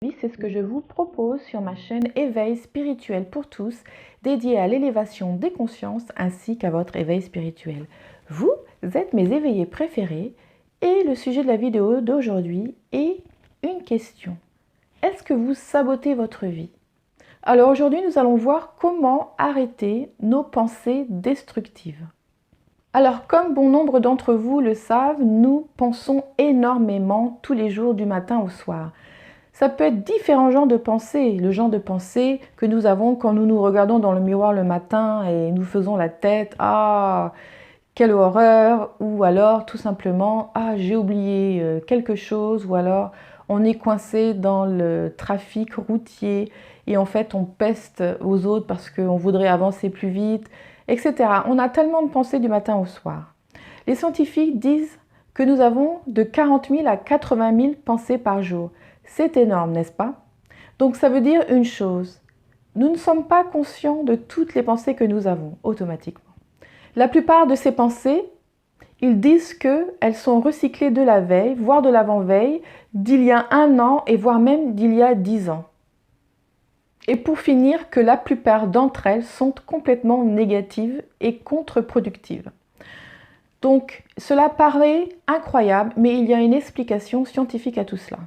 Oui, c'est ce que je vous propose sur ma chaîne Éveil spirituel pour tous, dédiée à l'élévation des consciences ainsi qu'à votre éveil spirituel. Vous êtes mes éveillés préférés et le sujet de la vidéo d'aujourd'hui est une question. Est-ce que vous sabotez votre vie? Alors aujourd'hui, nous allons voir comment arrêter nos pensées destructives. Alors comme bon nombre d'entre vous le savent, nous pensons énormément tous les jours du matin au soir. Ça peut être différents genres de pensées. Le genre de pensée que nous avons quand nous nous regardons dans le miroir le matin et nous faisons la tête « Ah, quelle horreur !» ou alors tout simplement « Ah, j'ai oublié quelque chose » ou alors on est coincé dans le trafic routier et en fait on peste aux autres parce qu'on voudrait avancer plus vite, etc. On a tellement de pensées du matin au soir. Les scientifiques disent que nous avons de 40 000 à 80 000 pensées par jour. C'est énorme, n'est-ce pas? Donc ça veut dire une chose, nous ne sommes pas conscients de toutes les pensées que nous avons automatiquement. La plupart de ces pensées, ils disent qu'elles sont recyclées de la veille, voire de l'avant-veille, d'il y a 1 an et voire même d'il y a 10 ans. Et pour finir, que la plupart d'entre elles sont complètement négatives et contre-productives. Donc cela paraît incroyable, mais il y a une explication scientifique à tout cela.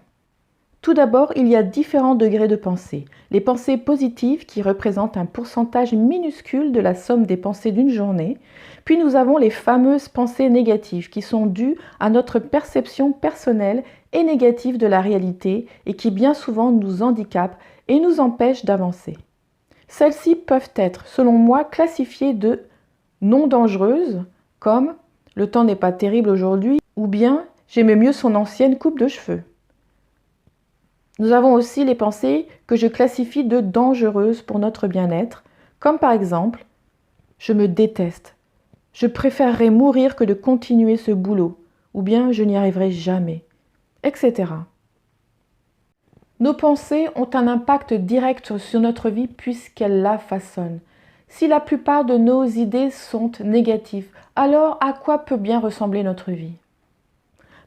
Tout d'abord, il y a différents degrés de pensée. Les pensées positives qui représentent un pourcentage minuscule de la somme des pensées d'une journée. Puis nous avons les fameuses pensées négatives qui sont dues à notre perception personnelle et négative de la réalité et qui bien souvent nous handicapent et nous empêchent d'avancer. Celles-ci peuvent être, selon moi, classifiées de non dangereuses, comme « le temps n'est pas terrible aujourd'hui » ou bien « j'aimais mieux son ancienne coupe de cheveux ». Nous avons aussi les pensées que je classifie de dangereuses pour notre bien-être, comme par exemple « je me déteste »,« je préférerais mourir que de continuer ce boulot » ou bien « je n'y arriverai jamais », etc. Nos pensées ont un impact direct sur notre vie puisqu'elles la façonnent. Si la plupart de nos idées sont négatives, alors à quoi peut bien ressembler notre vie ?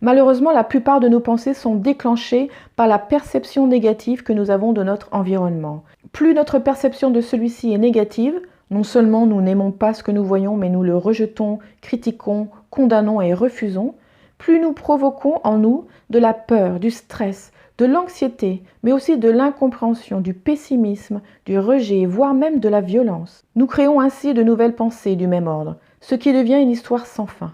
Malheureusement, la plupart de nos pensées sont déclenchées par la perception négative que nous avons de notre environnement. Plus notre perception de celui-ci est négative, non seulement nous n'aimons pas ce que nous voyons, mais nous le rejetons, critiquons, condamnons et refusons, plus nous provoquons en nous de la peur, du stress, de l'anxiété, mais aussi de l'incompréhension, du pessimisme, du rejet, voire même de la violence. Nous créons ainsi de nouvelles pensées du même ordre, ce qui devient une histoire sans fin.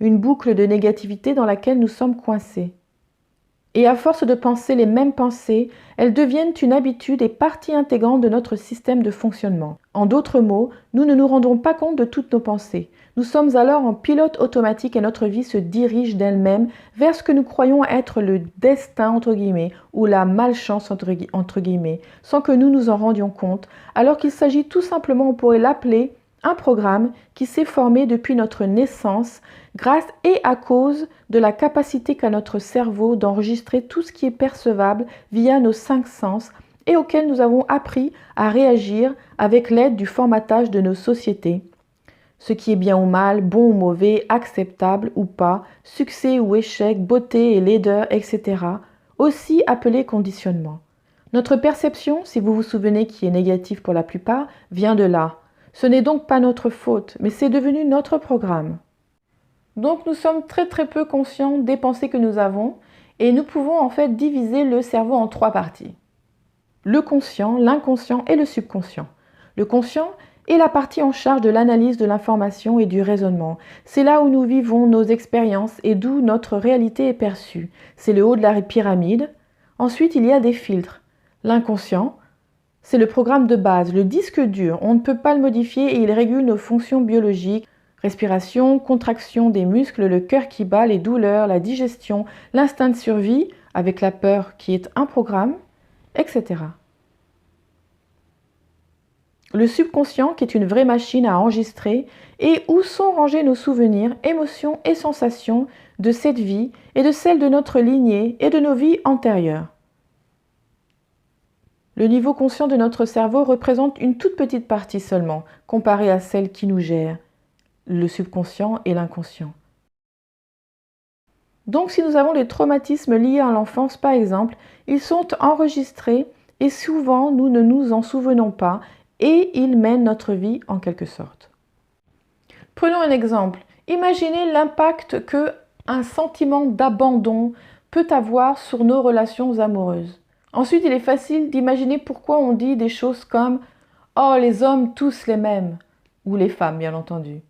Une boucle de négativité dans laquelle nous sommes coincés. Et à force de penser les mêmes pensées, elles deviennent une habitude et partie intégrante de notre système de fonctionnement. En d'autres mots, nous ne nous rendons pas compte de toutes nos pensées. Nous sommes alors en pilote automatique et notre vie se dirige d'elle-même vers ce que nous croyons être le destin entre guillemets ou la malchance entre guillemets, sans que nous nous en rendions compte, alors qu'il s'agit tout simplement, on pourrait l'appeler, un programme qui s'est formé depuis notre naissance grâce et à cause de la capacité qu'a notre cerveau d'enregistrer tout ce qui est percevable via nos 5 sens et auquel nous avons appris à réagir avec l'aide du formatage de nos sociétés. Ce qui est bien ou mal, bon ou mauvais, acceptable ou pas, succès ou échec, beauté et laideur, etc. Aussi appelé conditionnement. Notre perception, si vous vous souvenez qui est négative pour la plupart, vient de là. Ce n'est donc pas notre faute, mais c'est devenu notre programme. Donc nous sommes très peu conscients des pensées que nous avons et nous pouvons en fait diviser le cerveau en 3 parties. Le conscient, l'inconscient et le subconscient. Le conscient est la partie en charge de l'analyse de l'information et du raisonnement. C'est là où nous vivons nos expériences et d'où notre réalité est perçue. C'est le haut de la pyramide. Ensuite, il y a des filtres. L'inconscient, c'est le programme de base, le disque dur. On ne peut pas le modifier et il régule nos fonctions biologiques. Respiration, contraction des muscles, le cœur qui bat, les douleurs, la digestion, l'instinct de survie, avec la peur qui est un programme, etc. Le subconscient qui est une vraie machine à enregistrer et où sont rangés nos souvenirs, émotions et sensations de cette vie et de celle de notre lignée et de nos vies antérieures. Le niveau conscient de notre cerveau représente une toute petite partie seulement, comparée à celle qui nous gère, le subconscient et l'inconscient. Donc si nous avons des traumatismes liés à l'enfance par exemple, ils sont enregistrés et souvent nous ne nous en souvenons pas et ils mènent notre vie en quelque sorte. Prenons un exemple. Imaginez l'impact que un sentiment d'abandon peut avoir sur nos relations amoureuses. Ensuite, il est facile d'imaginer pourquoi on dit des choses comme « Oh, les hommes tous les mêmes » ou les femmes, bien entendu.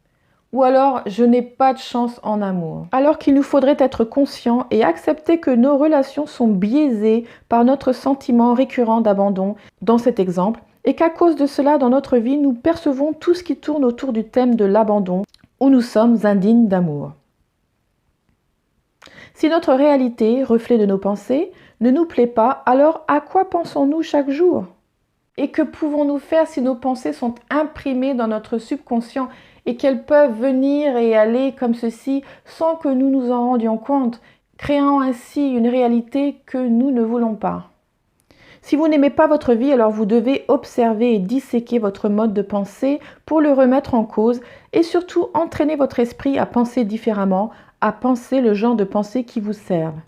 Ou alors « Je n'ai pas de chance en amour ». Alors qu'il nous faudrait être conscient et accepter que nos relations sont biaisées par notre sentiment récurrent d'abandon dans cet exemple et qu'à cause de cela, dans notre vie, nous percevons tout ce qui tourne autour du thème de l'abandon où nous sommes indignes d'amour. Si notre réalité, reflet de nos pensées, ne nous plaît pas, alors à quoi pensons-nous chaque jour? Et que pouvons-nous faire si nos pensées sont imprimées dans notre subconscient et qu'elles peuvent venir et aller comme ceci sans que nous nous en rendions compte, créant ainsi une réalité que nous ne voulons pas? Si vous n'aimez pas votre vie, alors vous devez observer et disséquer votre mode de pensée pour le remettre en cause et surtout entraîner votre esprit à penser différemment, à penser le genre de pensée qui vous servent.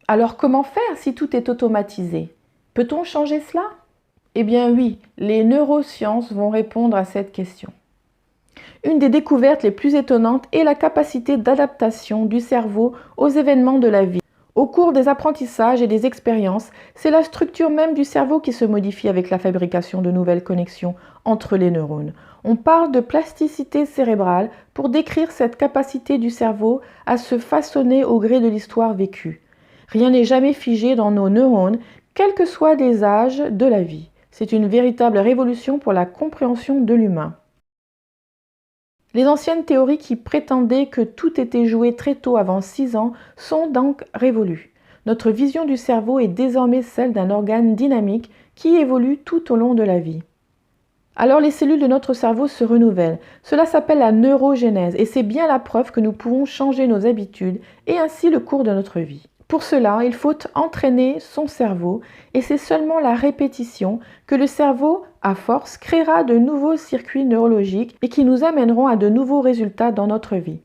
Alors comment faire si tout est automatisé? Peut-on changer cela? Eh bien oui, les neurosciences vont répondre à cette question. Une des découvertes les plus étonnantes est la capacité d'adaptation du cerveau aux événements de la vie. Au cours des apprentissages et des expériences, c'est la structure même du cerveau qui se modifie avec la fabrication de nouvelles connexions entre les neurones. On parle de plasticité cérébrale pour décrire cette capacité du cerveau à se façonner au gré de l'histoire vécue. Rien n'est jamais figé dans nos neurones, quels que soient les âges de la vie. C'est une véritable révolution pour la compréhension de l'humain. Les anciennes théories qui prétendaient que tout était joué très tôt avant 6 ans sont donc révolues. Notre vision du cerveau est désormais celle d'un organe dynamique qui évolue tout au long de la vie. Alors les cellules de notre cerveau se renouvellent. Cela s'appelle la neurogénèse et c'est bien la preuve que nous pouvons changer nos habitudes et ainsi le cours de notre vie. Pour cela, il faut entraîner son cerveau et c'est seulement la répétition que le cerveau, à force, créera de nouveaux circuits neurologiques et qui nous amèneront à de nouveaux résultats dans notre vie.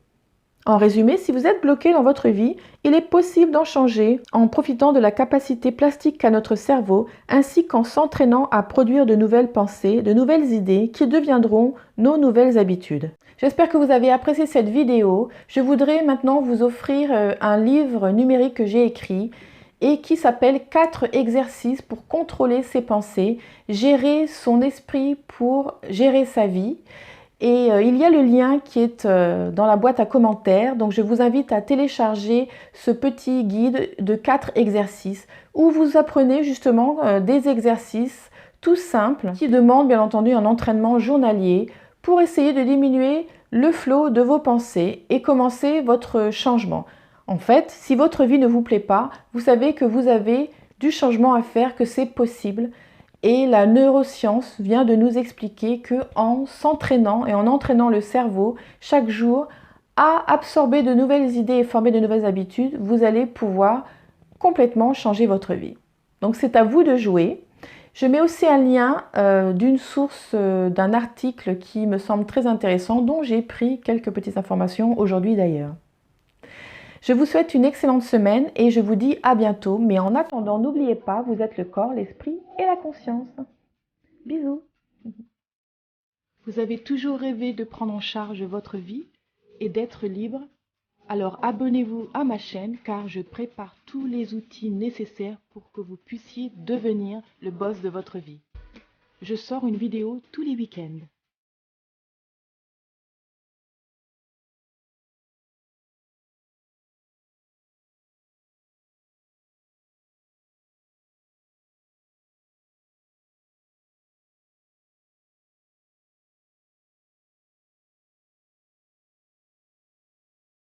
En résumé, si vous êtes bloqué dans votre vie, il est possible d'en changer en profitant de la capacité plastique qu'a notre cerveau, ainsi qu'en s'entraînant à produire de nouvelles pensées, de nouvelles idées qui deviendront nos nouvelles habitudes. J'espère que vous avez apprécié cette vidéo. Je voudrais maintenant vous offrir un livre numérique que j'ai écrit et qui s'appelle 4 exercices pour contrôler ses pensées, gérer son esprit pour gérer sa vie. Et il y a le lien qui est dans la boîte à commentaires, donc je vous invite à télécharger ce petit guide de 4 exercices où vous apprenez justement des exercices tout simples qui demandent bien entendu un entraînement journalier pour essayer de diminuer le flot de vos pensées et commencer votre changement. En fait, si votre vie ne vous plaît pas, vous savez que vous avez du changement à faire, que c'est possible. Et la neuroscience vient de nous expliquer qu'en s'entraînant et en entraînant le cerveau chaque jour à absorber de nouvelles idées et former de nouvelles habitudes, vous allez pouvoir complètement changer votre vie. Donc c'est à vous de jouer. Je mets aussi un lien d'une source, d'un article qui me semble très intéressant, dont j'ai pris quelques petites informations aujourd'hui d'ailleurs. Je vous souhaite une excellente semaine et je vous dis à bientôt. Mais en attendant, n'oubliez pas, vous êtes le corps, l'esprit et la conscience. Bisous. Vous avez toujours rêvé de prendre en charge votre vie et d'être libre? Alors abonnez-vous à ma chaîne car je prépare tous les outils nécessaires pour que vous puissiez devenir le boss de votre vie. Je sors une vidéo tous les week-ends.